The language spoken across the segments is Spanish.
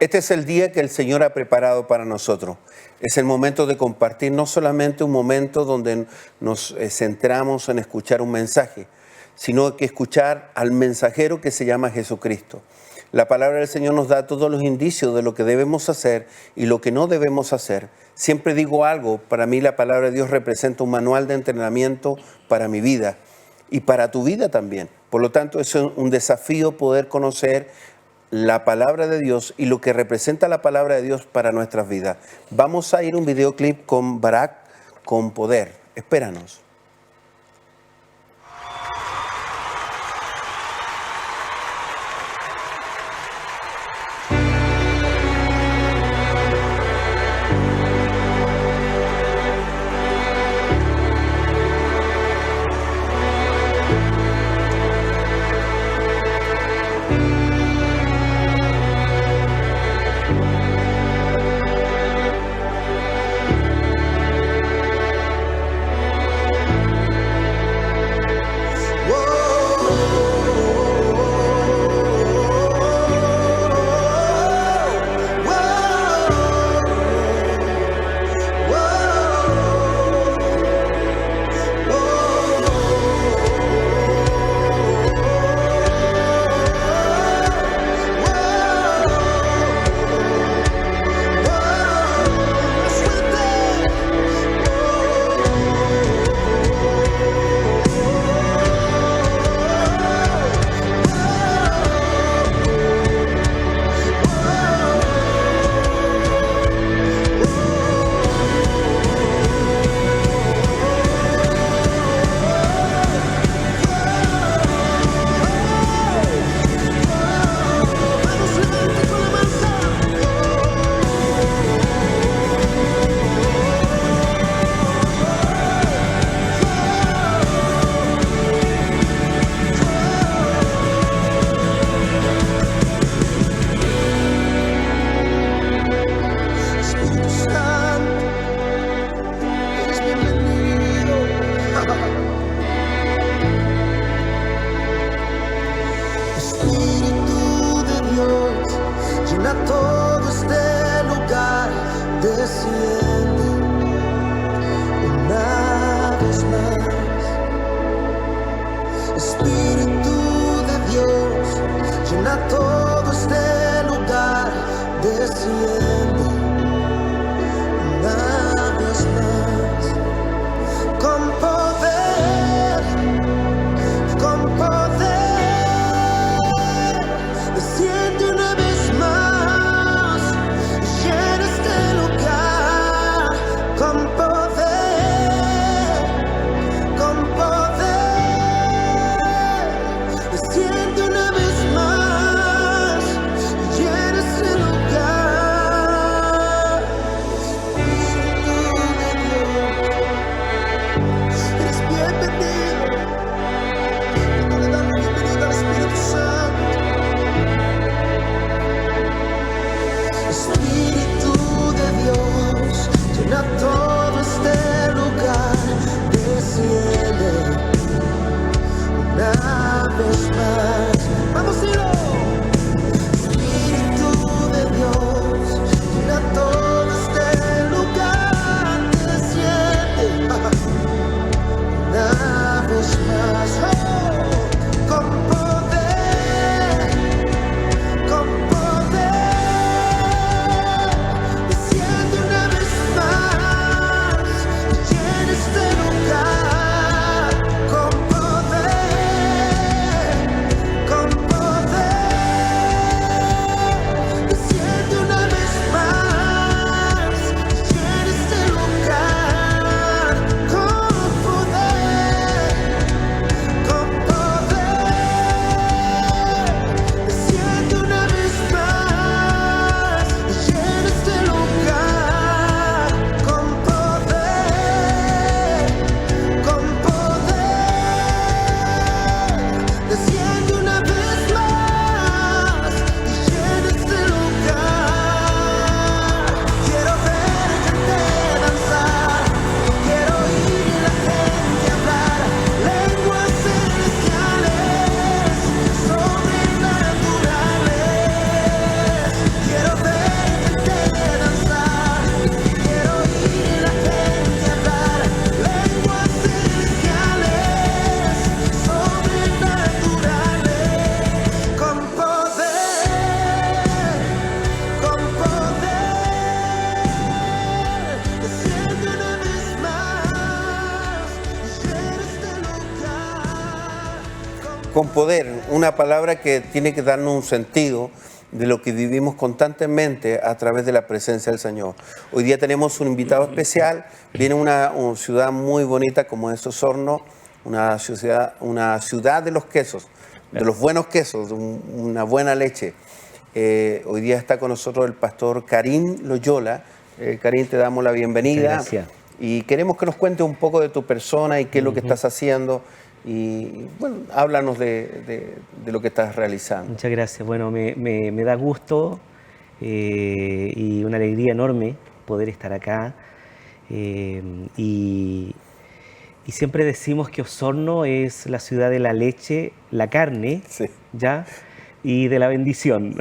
Este es el día que el Señor ha preparado para nosotros. Es el momento de compartir, no solamente un momento donde nos centramos en escuchar un mensaje, sino que escuchar al mensajero que se llama Jesucristo. La palabra del Señor nos da todos los indicios de lo que debemos hacer y lo que no debemos hacer. Siempre digo algo, para mí la palabra de Dios representa un manual de entrenamiento para mi vida y para tu vida también. Por lo tanto, es un desafío poder conocer la palabra de Dios y lo que representa la palabra de Dios para nuestras vidas. Vamos a ir a un videoclip con Barak con poder. Espéranos. Desciende una vez más, llena este lugar. con poder, una palabra que tiene que darnos un sentido de lo que vivimos constantemente a través de la presencia del Señor. Hoy día tenemos un invitado especial, viene una ciudad muy bonita como es Osorno, una ciudad de los quesos, de los buenos quesos, de una buena leche. Hoy día está con nosotros el pastor Karim Loyola. Karim, te damos la bienvenida. Muchas gracias. Y queremos que nos cuentes un poco de tu persona y qué es lo que estás haciendo. Y bueno, háblanos de lo que estás realizando. Muchas gracias. Bueno, me da gusto y una alegría enorme poder estar acá. Y siempre decimos que Osorno es la ciudad de la leche, la carne, Sí. ¿ya? Y de la bendición.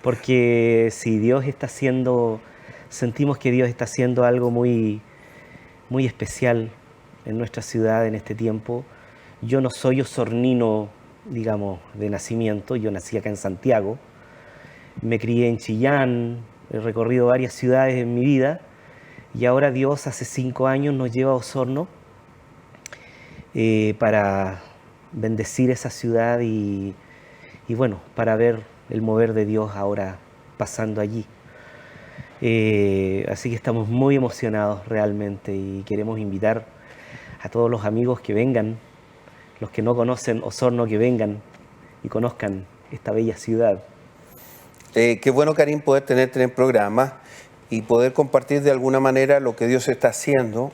Porque si Dios está haciendo, sentimos que Dios está haciendo algo muy, muy especial en nuestra ciudad en este tiempo. Yo no soy osornino, digamos, de nacimiento. Yo nací acá en Santiago. Me crié en Chillán, he recorrido varias ciudades en mi vida. Y ahora Dios hace 5 años nos lleva a Osorno para bendecir esa ciudad y bueno, para ver el mover de Dios ahora pasando allí. Así que estamos muy emocionados realmente y queremos invitar a todos los amigos que vengan, los que no conocen Osorno, que vengan y conozcan esta bella ciudad. Qué bueno, Karim, poder tenerte en el programa y poder compartir de alguna manera lo que Dios está haciendo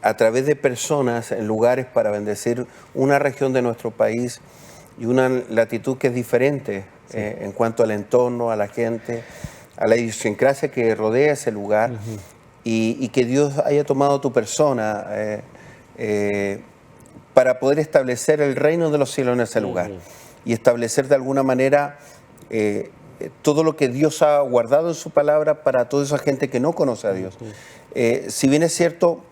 a través de personas en lugares para bendecir una región de nuestro país y una latitud que es diferente en cuanto al entorno, a la gente, a la idiosincrasia que rodea ese lugar y que Dios haya tomado tu persona para poder establecer el reino de los cielos en ese lugar y establecer de alguna manera todo lo que Dios ha guardado en su palabra para toda esa gente que no conoce a Dios. Si bien es cierto,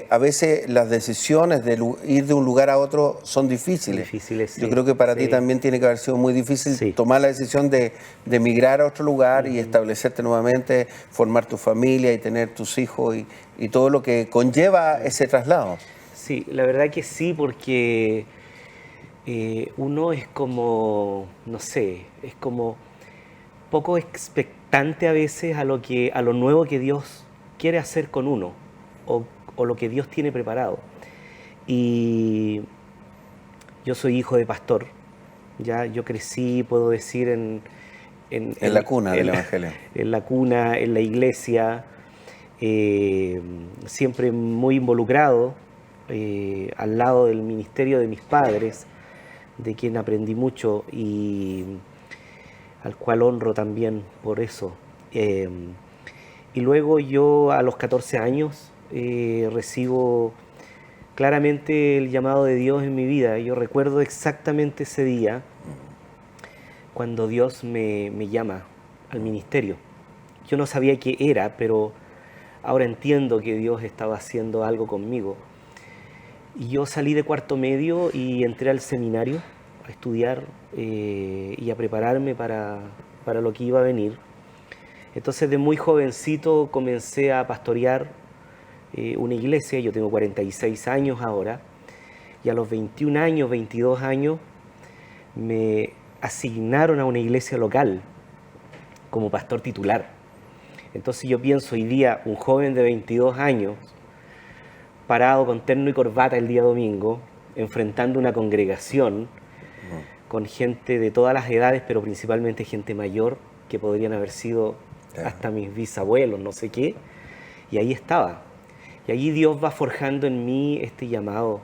a veces las decisiones de ir de un lugar a otro son difíciles. Difíciles, sí. Yo creo que para Sí. ti también tiene que haber sido muy difícil Sí. tomar la decisión de emigrar a otro lugar y establecerte nuevamente, formar tu familia y tener tus hijos y todo lo que conlleva ese traslado. Sí, la verdad que sí, porque uno es como, no sé, es como poco expectante a veces a lo nuevo que Dios quiere hacer con uno o lo que Dios tiene preparado. Y yo soy hijo de pastor, ya yo crecí, puedo decir, en la cuna del Evangelio. En la cuna, en la iglesia, siempre muy involucrado al lado del ministerio de mis padres, de quien aprendí mucho y al cual honro también por eso. Y luego yo a los 14 años recibo claramente el llamado de Dios en mi vida. Yo recuerdo exactamente ese día cuando Dios me llama al ministerio. Yo no sabía qué era, pero ahora entiendo que Dios estaba haciendo algo conmigo. Y yo salí de cuarto medio y entré al seminario a estudiar y a prepararme para lo que iba a venir. Entonces de muy jovencito comencé a pastorear una iglesia. Yo tengo 46 años ahora y a los 21 años, 22 años me asignaron a una iglesia local como pastor titular. Entonces yo pienso hoy día un joven de 22 años parado con terno y corbata el día domingo, enfrentando una congregación con gente de todas las edades, pero principalmente gente mayor, que podrían haber sido hasta mis bisabuelos, no sé qué, y ahí estaba. Y allí Dios va forjando en mí este llamado,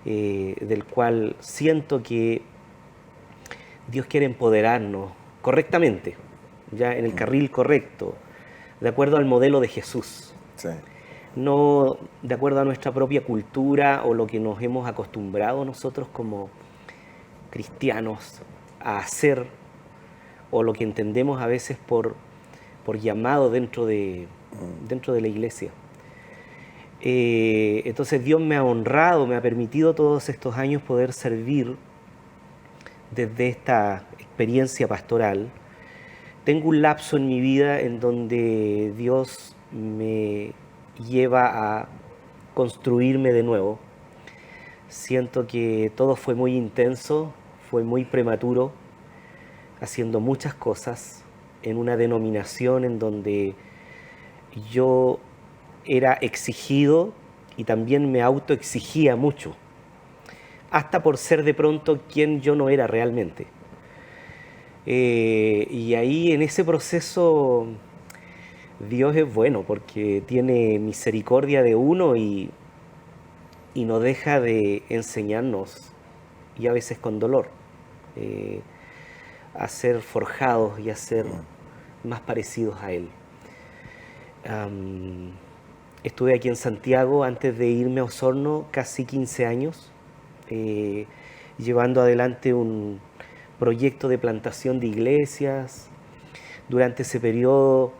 del cual siento que Dios quiere empoderarnos correctamente, ya en el carril correcto, de acuerdo al modelo de Jesús. Sí. No de acuerdo a nuestra propia cultura o lo que nos hemos acostumbrado nosotros como cristianos a hacer, o lo que entendemos a veces por llamado dentro de la iglesia. Entonces Dios me ha honrado, me ha permitido todos estos años poder servir desde esta experiencia pastoral. Tengo un lapso en mi vida en donde Dios me lleva a construirme de nuevo. Siento que todo fue muy intenso, fue muy prematuro, haciendo muchas cosas en una denominación en donde yo era exigido y también me autoexigía mucho, hasta por ser de pronto quien yo no era realmente. Y ahí en ese proceso Dios es bueno porque tiene misericordia de uno y no deja de enseñarnos, y a veces con dolor, eh, a ser forjados y a ser más parecidos a Él. Am, Estuve aquí en Santiago antes de irme a Osorno casi 15 años, eh, llevando adelante un proyecto de plantación de iglesias. Durante ese periodo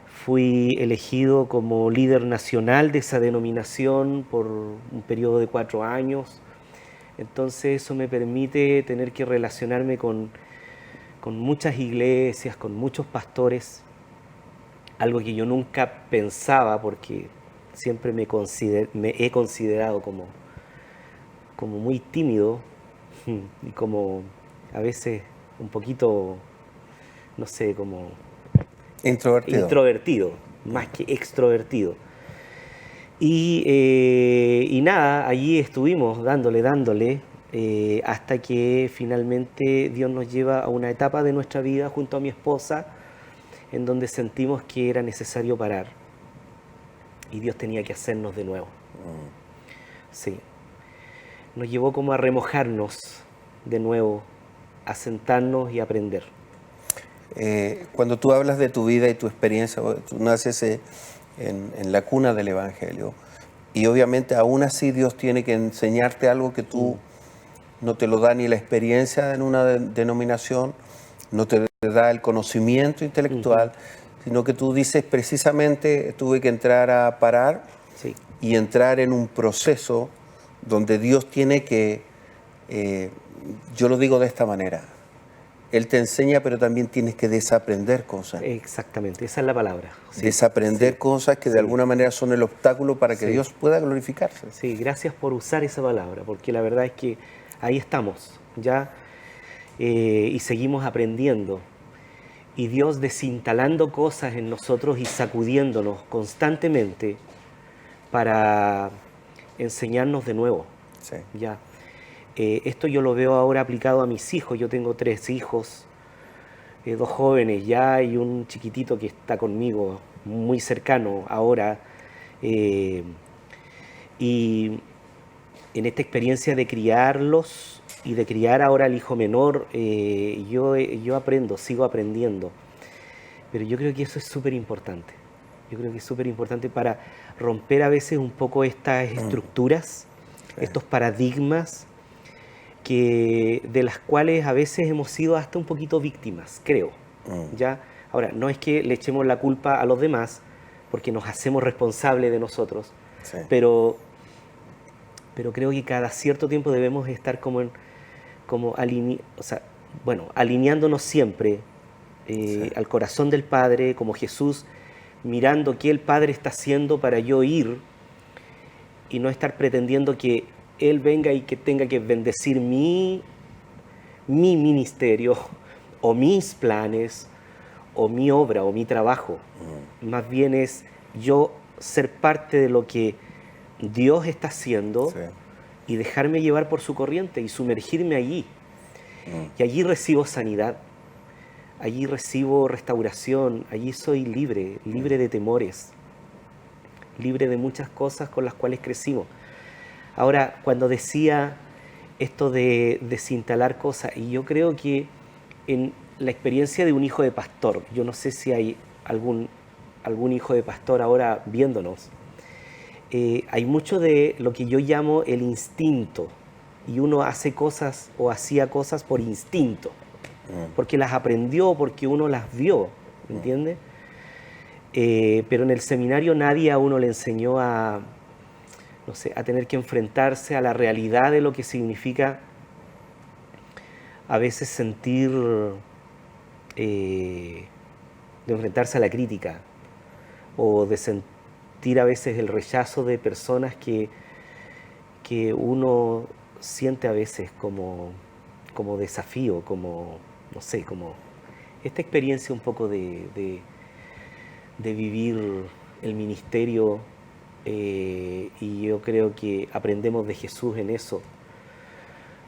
fui elegido como líder nacional de esa denominación por un periodo de 4 años. Entonces eso me permite tener que relacionarme con muchas iglesias, con muchos pastores, algo que yo nunca pensaba porque siempre me he considerado como muy tímido y como a veces un poquito, no sé, como Introvertido. introvertido, más que extrovertido. Y nada, allí estuvimos dándole, hasta que finalmente Dios nos lleva a una etapa de nuestra vida junto a mi esposa, en donde sentimos que era necesario parar y Dios tenía que hacernos de nuevo. Sí, nos llevó como a remojarnos de nuevo, a sentarnos y aprender. Cuando tú hablas de tu vida y tu experiencia, tú naces en la cuna del Evangelio y obviamente aún así Dios tiene que enseñarte algo que tú no te lo da ni la experiencia en una denominación, no te da el conocimiento intelectual, sino que tú dices precisamente tuve que entrar a parar Sí, y entrar en un proceso donde Dios tiene que, yo lo digo de esta manera, Él te enseña, pero también tienes que desaprender cosas. exactamente, esa es la palabra. Sí, Desaprender sí, cosas que de sí, alguna manera son el obstáculo para que sí. Dios pueda glorificarse. Sí, gracias por usar esa palabra, porque la verdad es que ahí estamos, ya, y seguimos aprendiendo. Y Dios desinstalando cosas en nosotros y sacudiéndonos constantemente para enseñarnos de nuevo, Sí. ya. Esto yo lo veo ahora aplicado a mis hijos. Yo tengo 3 hijos, 2 jóvenes ya y un chiquitito que está conmigo, muy cercano ahora. eh, y en esta experiencia de criarlos y de criar ahora al hijo menor, yo aprendo, sigo aprendiendo. Pero yo creo que eso es súper importante. Yo creo que es súper importante para romper a veces un poco estas estructuras, estos paradigmas de las cuales a veces hemos sido hasta un poquito víctimas, creo. ¿Ya? Ahora, no es que le echemos la culpa a los demás, porque nos hacemos responsables de nosotros, Sí. pero creo que cada cierto tiempo debemos estar o sea, bueno, alineándonos siempre Sí. al corazón del Padre, como Jesús, mirando qué el Padre está haciendo para yo ir y no estar pretendiendo que Él venga y que tenga que bendecir mi ministerio o mis planes o mi obra o mi trabajo. Más bien es yo ser parte de lo que Dios está haciendo Sí. y dejarme llevar por su corriente y sumergirme allí. Y allí recibo sanidad, allí recibo restauración, allí soy libre, libre de temores, libre de muchas cosas con las cuales crecimos. Ahora, cuando decía esto de desinstalar cosas, y yo creo que en la experiencia de un hijo de pastor, yo no sé si hay algún hijo de pastor ahora viéndonos, hay mucho de lo que yo llamo el instinto, y uno hace cosas o hacía cosas por instinto, porque las aprendió, porque uno las vio, ¿entiendes? Pero en el seminario nadie a uno le enseñó a, no sé, a tener que enfrentarse a la realidad de lo que significa a veces sentir, de enfrentarse a la crítica o de sentir a veces el rechazo de personas que que uno siente a veces como desafío, como, no sé, como esta experiencia un poco de vivir el ministerio, y yo creo que aprendemos de Jesús en eso,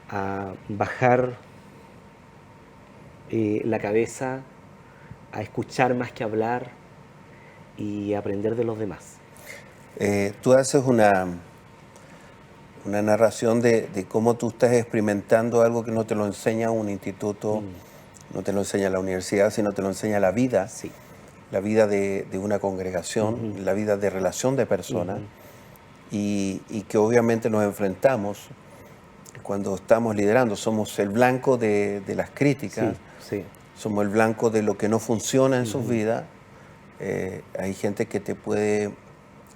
a bajar la cabeza, a escuchar más que hablar y a aprender de los demás. Tú haces una narración de cómo tú estás experimentando algo que no te lo enseña un instituto, no te lo enseña la universidad, sino te lo enseña la vida. Sí. La vida de una congregación, la vida de relación de personas, y que obviamente nos enfrentamos cuando estamos liderando. Somos el blanco de las críticas, Sí. somos el blanco de lo que no funciona en sus vidas. Hay gente que te puede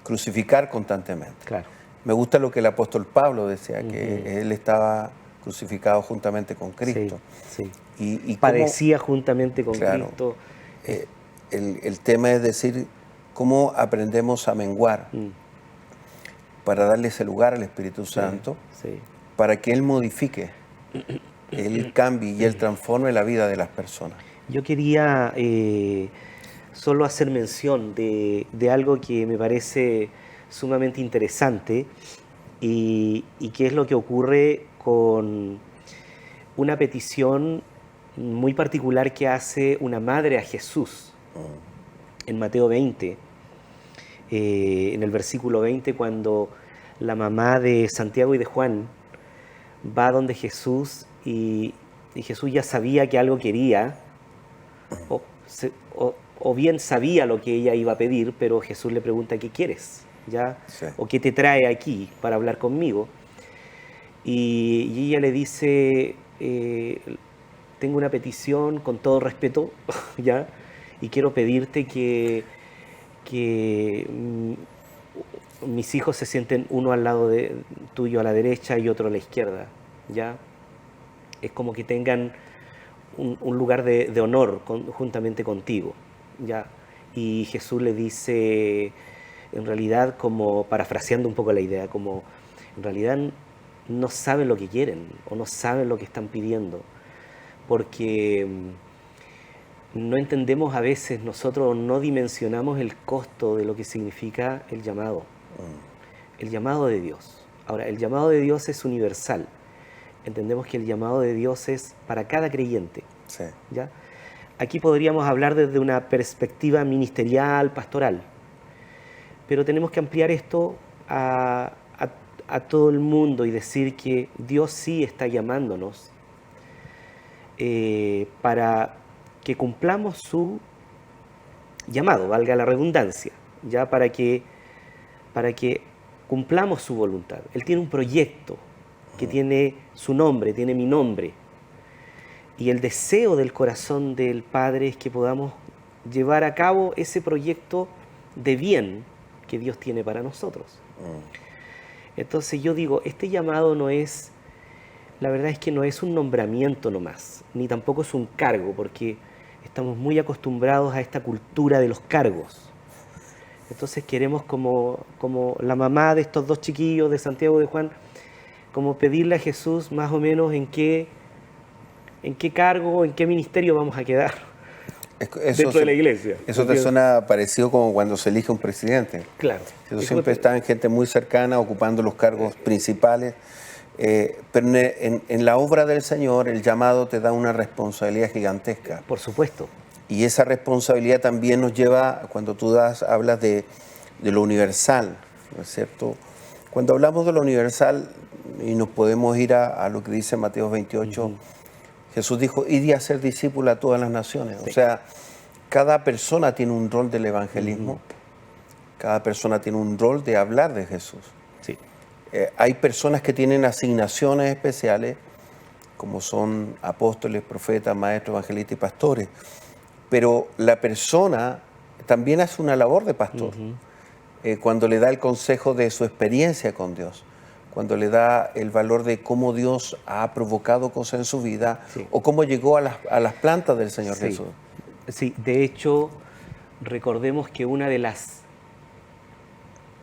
crucificar constantemente. Claro. Me gusta lo que el apóstol Pablo decía, que él estaba crucificado juntamente con Cristo. Sí. Y padecía juntamente con claro, Cristo. El tema es decir, cómo aprendemos a menguar para darle ese lugar al Espíritu Santo, para que Él modifique, Él cambie y Él transforme la vida de las personas. Yo quería solo hacer mención de algo que me parece sumamente interesante, y que es lo que ocurre con una petición muy particular que hace una madre a Jesús en Mateo 20, en el versículo 20, cuando la mamá de Santiago y de Juan va donde Jesús, y Jesús ya sabía que algo quería, o bien sabía lo que ella iba a pedir, pero Jesús le pregunta: ¿qué quieres? ¿Ya? Sí. ¿O qué te trae aquí para hablar conmigo? Y ella le dice: tengo una petición, con todo respeto, ¿ya? Y quiero pedirte que mis hijos se sienten uno al lado tuyo a la derecha y otro a la izquierda, ¿ya? Es como que tengan un lugar de honor juntamente contigo, ¿ya? Y Jesús le dice, en realidad, como parafraseando un poco la idea, como en realidad no saben lo que quieren o no saben lo que están pidiendo, porque no entendemos a veces, nosotros no dimensionamos el costo de lo que significa el llamado de Dios. Ahora, el llamado de Dios es universal. Entendemos que el llamado de Dios es para cada creyente. Sí. ¿Ya? Aquí podríamos hablar desde una perspectiva ministerial, pastoral, pero tenemos que ampliar esto a todo el mundo y decir que Dios sí está llamándonos para que cumplamos su llamado, valga la redundancia, ya para que cumplamos su voluntad. Él tiene un proyecto que tiene su nombre, tiene mi nombre, y el deseo del corazón del Padre es que podamos llevar a cabo ese proyecto de bien que Dios tiene para nosotros. Entonces yo digo, este llamado no es, la verdad es que no es un nombramiento nomás, ni tampoco es un cargo, porque estamos muy acostumbrados a esta cultura de los cargos. Entonces queremos, como la mamá de estos dos chiquillos, de Santiago y de Juan, como pedirle a Jesús más o menos en qué cargo, en qué ministerio vamos a quedar dentro de la iglesia. Eso te suena parecido como cuando se elige un presidente. Claro. Siempre está en gente muy cercana ocupando los cargos principales, pero en la obra del Señor el llamado te da una responsabilidad gigantesca. Por supuesto. Y esa responsabilidad también nos lleva, cuando tú hablas de lo universal, ¿no es cierto? Cuando hablamos de lo universal, y nos podemos ir a lo que dice Mateo 28, Jesús dijo: id y hacer discípulos a todas las naciones. Sí. O sea, cada persona tiene un rol del evangelismo, cada persona tiene un rol de hablar de Jesús. Sí. Hay personas que tienen asignaciones especiales, como son apóstoles, profetas, maestros, evangelistas y pastores. Pero la persona también hace una labor de pastor, cuando le da el consejo de su experiencia con Dios, cuando le da el valor de cómo Dios ha provocado cosas en su vida, o cómo llegó a las plantas del Señor Jesús. Sí, de hecho, recordemos que una de las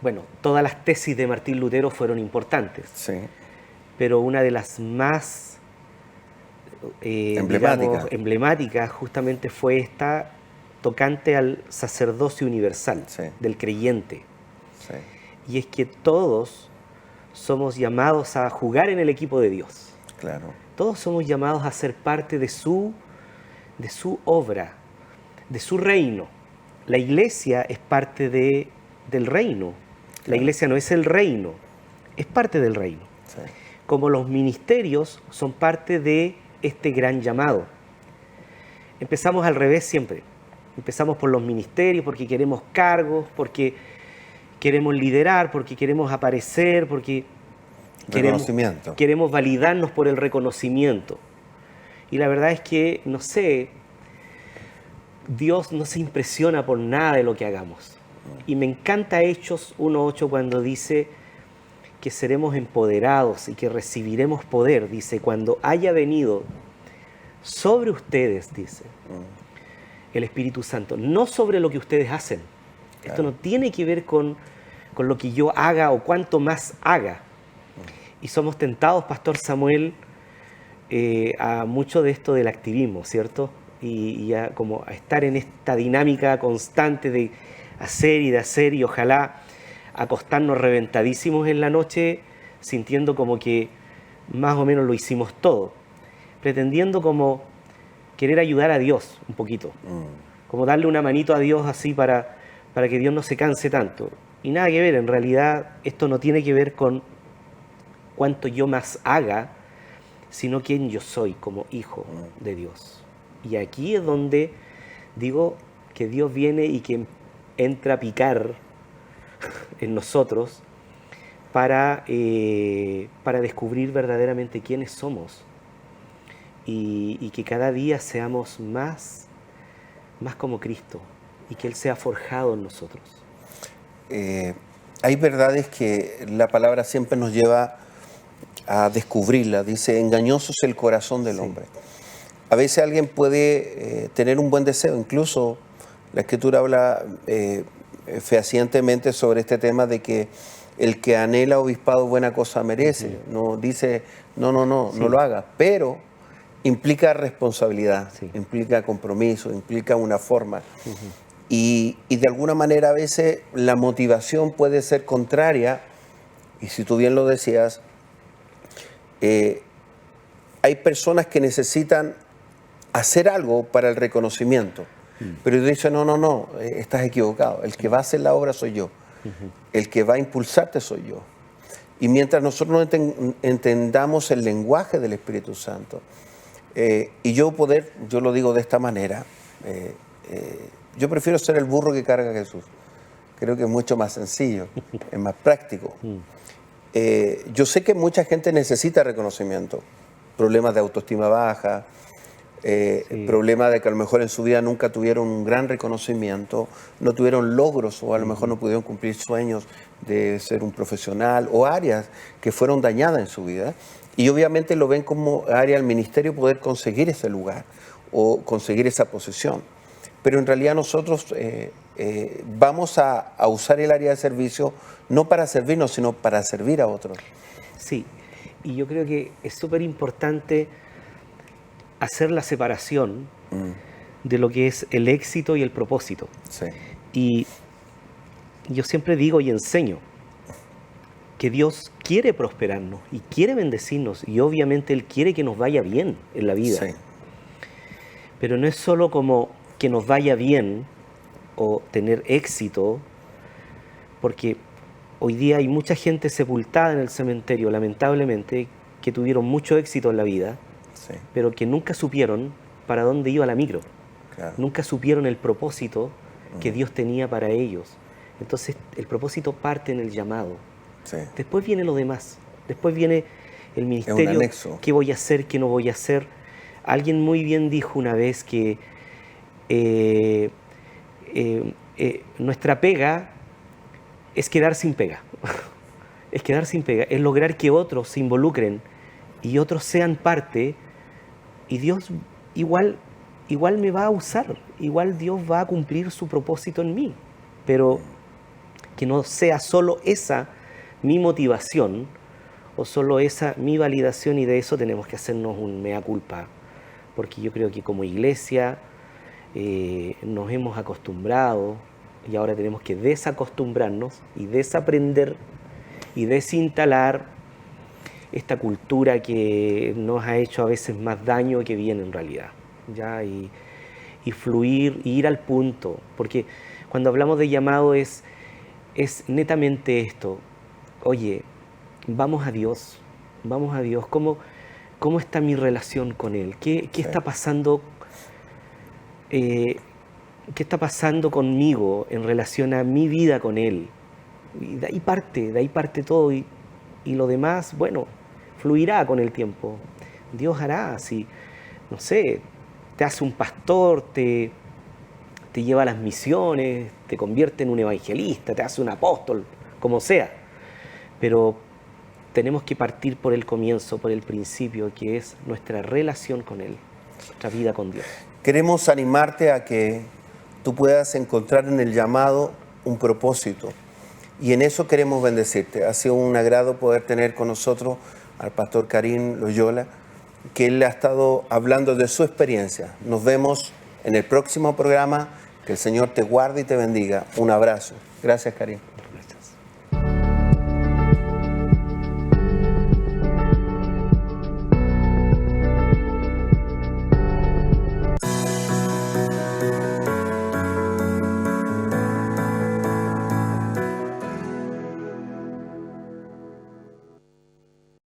bueno, todas las tesis de Martín Lutero fueron importantes, Sí. pero una de las más digamos, emblemáticas justamente fue esta tocante al sacerdocio universal, Sí. del creyente. Sí. Y es que todos somos llamados a jugar en el equipo de Dios. Claro. Todos somos llamados a ser parte de su obra, de su reino. La iglesia es parte del reino. La iglesia no es el reino, es parte del reino. Sí. Como los ministerios son parte de este gran llamado. Empezamos al revés siempre. Empezamos por los ministerios porque queremos cargos, porque queremos liderar, porque queremos aparecer, porque queremos validarnos por el reconocimiento. Y la verdad es que, no sé, Dios no se impresiona por nada de lo que hagamos. Y me encanta Hechos 1:8 cuando dice que seremos empoderados y que recibiremos poder, dice, cuando haya venido sobre ustedes, dice, el Espíritu Santo, no sobre lo que ustedes hacen. Claro. Esto no tiene que ver con lo que yo haga o cuánto más haga. Y somos tentados, Pastor Samuel, a mucho de esto del activismo, ¿cierto? Y a como a estar en esta dinámica constante de hacer y ojalá acostarnos reventadísimos en la noche sintiendo como que más o menos lo hicimos todo, pretendiendo como querer ayudar a Dios un poquito, como darle una manito a Dios así para que Dios no se canse tanto. Y nada que ver, en realidad esto no tiene que ver con cuánto yo más haga, sino quién yo soy como hijo de Dios. Y aquí es donde digo que Dios viene y que entra a picar en nosotros para descubrir verdaderamente quiénes somos y que cada día seamos más como Cristo y que Él sea forjado en nosotros. Hay verdades que la palabra siempre nos lleva a descubrirla. Dice, engañoso es el corazón del hombre. A veces alguien puede tener un buen deseo, incluso la Escritura habla fehacientemente sobre este tema de que el que anhela obispado buena cosa merece. No dice, no lo haga, pero implica responsabilidad, implica compromiso, implica una forma. Y de alguna manera a veces la motivación puede ser contraria, y si tú bien lo decías, hay personas que necesitan hacer algo para el reconocimiento, pero dicen, no, estás equivocado, el que va a hacer la obra soy yo, el que va a impulsarte soy yo. Y mientras nosotros no entendamos el lenguaje del Espíritu Santo, y yo lo digo de esta manera, yo prefiero ser el burro que carga a Jesús. Creo que es mucho más sencillo, es más práctico. Yo sé que mucha gente necesita reconocimiento, problemas de autoestima baja, problemas de que a lo mejor en su vida nunca tuvieron un gran reconocimiento, no tuvieron logros o a lo mejor no pudieron cumplir sueños de ser un profesional o áreas que fueron dañadas en su vida. Y obviamente lo ven como área del ministerio poder conseguir ese lugar o conseguir esa posición. Pero en realidad nosotros vamos a usar el área de servicio no para servirnos, sino para servir a otros. Sí, y yo creo que es súper importante hacer la separación de lo que es el éxito y el propósito. Sí. Y yo siempre digo y enseño que Dios quiere prosperarnos y quiere bendecirnos y obviamente Él quiere que nos vaya bien en la vida. Sí. Pero no es solo como que nos vaya bien o tener éxito, porque hoy día hay mucha gente sepultada en el cementerio, lamentablemente, que tuvieron mucho éxito en la vida, Sí. pero que nunca supieron para dónde iba la micro. Claro. Nunca supieron el propósito que Dios tenía para ellos. Entonces, el propósito parte en el llamado. Sí. Después viene lo demás. Después viene el ministerio. Es un anexo. ¿Qué voy a hacer? ¿Qué no voy a hacer? Alguien muy bien dijo una vez que nuestra pega es quedar sin pega. Es quedar sin pega. Es lograr que otros se involucren y otros sean parte. Y Dios igual me va a usar. Igual Dios va a cumplir su propósito en mí. Pero que no sea solo esa mi motivación o solo esa mi validación, y de eso tenemos que hacernos un mea culpa, porque yo creo que como iglesia nos hemos acostumbrado y ahora tenemos que desacostumbrarnos y desaprender y desinstalar esta cultura que nos ha hecho a veces más daño que bien en realidad, ¿ya? Y fluir, y ir al punto, porque cuando hablamos de llamado es netamente esto: oye, vamos a Dios, ¿cómo está mi relación con Él? ¿Qué está pasando? ¿Qué está pasando conmigo en relación a mi vida con Él? Y de ahí parte todo, y lo demás, bueno, fluirá con el tiempo. Dios hará, si, no sé, te hace un pastor, te lleva a las misiones, te convierte en un evangelista, te hace un apóstol, como sea. Pero tenemos que partir por el comienzo, por el principio, que es nuestra relación con Él, nuestra vida con Dios. Queremos animarte a que tú puedas encontrar en el llamado un propósito. Y en eso queremos bendecirte. Ha sido un agrado poder tener con nosotros al pastor Karim Loyola, que él ha estado hablando de su experiencia. Nos vemos en el próximo programa. Que el Señor te guarde y te bendiga. Un abrazo. Gracias, Karim.